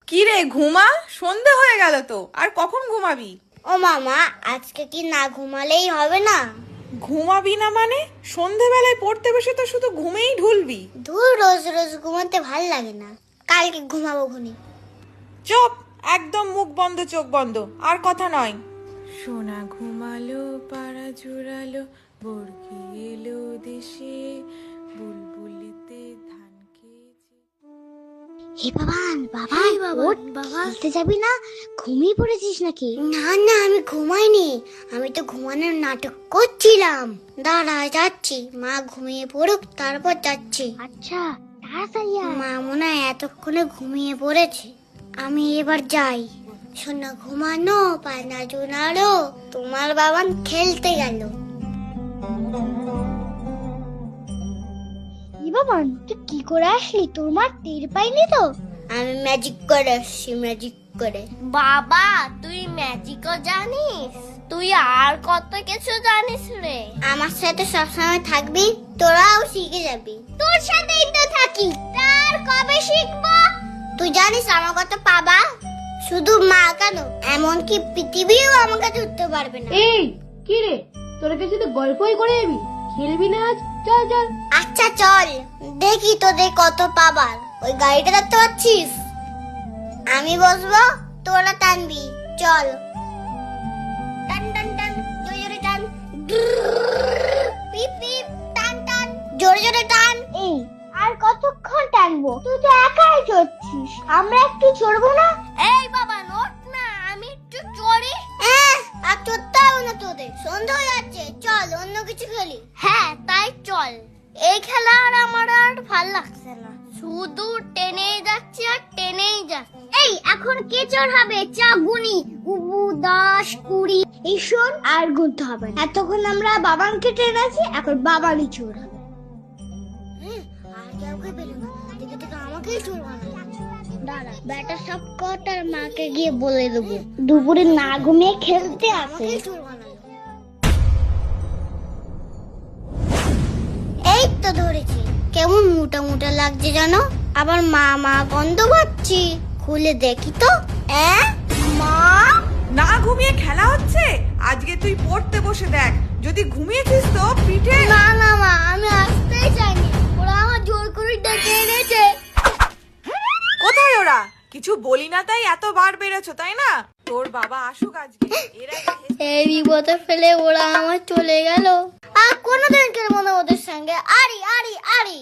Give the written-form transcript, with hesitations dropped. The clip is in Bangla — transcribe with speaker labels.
Speaker 1: কি রে ঘুমা, সন্ধে হয়ে গেল তো, আর কখন ঘুমাবি?
Speaker 2: ও মামা, আজকে কি না ঘুমালেই হবে না?
Speaker 1: ঘুমাবি না মানে? সন্ধেবেলায় পড়তে বসে তো শুধু ঘুমেই ঢুলবি।
Speaker 2: ধুর, রোজ রোজ ঘুমাতে ভাল লাগে না, কালকে ঘুমাবো ঘুনি।
Speaker 1: চুপ, একদম মুখ বন্ধ চোখ বন্ধ, আর কথা নয়। সোনা ঘুমালো পাড়া জুড়ালো, বর্গি এলো দেশে, বুলবুলিতে ধান খেয়েছে।
Speaker 2: হে বাবান, বাবা খেলতে যাবি না? ঘুমিয়ে পড়েছিস নাকি? না না, আমি ঘুমাইনি, আমি তো ঘুমানোর নাটক করছিলাম। দাঁড়া, যাচ্ছি, মা ঘুমিয়ে পড়ুক তারপর যাচ্ছি। আচ্ছা, তাড়াতাড়ি আয়। মা মনে হয় এতক্ষণে ঘুমিয়ে পড়েছে, আমি এবার যাই। সোনা ঘুমানো পানা জোনালো, তোমার বাবান খেলতে গেল। বাবান, তুই কি করে আসলি? তোর মা টের পাইনি তো? আমি ম্যাজিক করে আসছি, ম্যাজিক করে।
Speaker 3: বাবা, তুই ম্যাজিকও জানিস? তুই আর কত কিছু জানিস রে।
Speaker 2: আমার সাথে সবসময় থাকবি, তোরাও শিখে যাবি। তোর সাথেই তো থাকি, তার কবে শিখবো? তুই জানিস আমার কত পাবা? শুধু মা কেন, এমনকি পৃথিবীও আমার কাছে উঠতে পারবে না।
Speaker 4: এই কি রে, তোর কাছে তো গল্পই করে যাবি, খেলবি না আজ? চল চল।
Speaker 2: আচ্ছা চল, দেখি তোদের কত পাবার। ওই গাড়িটা দেখতে পাচ্ছিস? আমি বসবো, তোরা টানবি। চল, টান টান টান, জোরে জোরে টান। পিপ পিপ, টান টান, জোরে জোরে টান। এই, আর কতক্ষণ টানবো? তুই তো একাই চড়ছিস, আমরা একটু চড়বো না?
Speaker 3: এই বাবা, নোট না, আমি একটু চড়ি।
Speaker 2: আর চড়তে হবে না তোদের, সন্ধ্যা হয়ে যাচ্ছে। চল অন্য কিছু খেলি।
Speaker 3: হ্যাঁ তাই চল, এই খেলা আর আমার আর ভাল লাগছে না, শুধু টেনেই যাচ্ছি আর টেনেই যাচ্ছি।
Speaker 2: এই, এখন কে চোর হবে? চা গুনি, উবু 10 20। এই শোন, আর গুনতে হবে না। এতক্ষণ আমরা বাবানকে টেনেছি, এখন বাবানই চোর হবে। আর কাউকে পেলো না, দেখে দেখে আমাকেই চোর বানালো। দাঁড়া, বেটা সব কটার মাকে গিয়ে বলে দেবো দুপুরে না ঘুমিয়ে খেলতে আসে। এই তো ধরেছি। কেমন মোটা মোটা লাগছে জানো, আবার মা মা গন্ধ পাচ্ছি। খুলে দেখি তো। মা,
Speaker 1: না ঘুমিয়ে খেলা হচ্ছে? আজকে তুই পড়তে বসে দেখ, যদি ঘুমিয়েছিস তো পিঠে।
Speaker 2: না না মা, আমি আসতেই চাইনি, ওরা আমার জোর করে ডেকে এনেছে।
Speaker 1: কোথায় ওরা? কিছু বলি না তাই এত বার বেড়েছো, তাই না? তোর বাবা আসুক আজকে, এরা
Speaker 2: এই বিপদে ফেলে ওরা আমার চলে গেল। আর কোনোদিন খেলবো না ওদের সঙ্গে। আরি আরি আরি।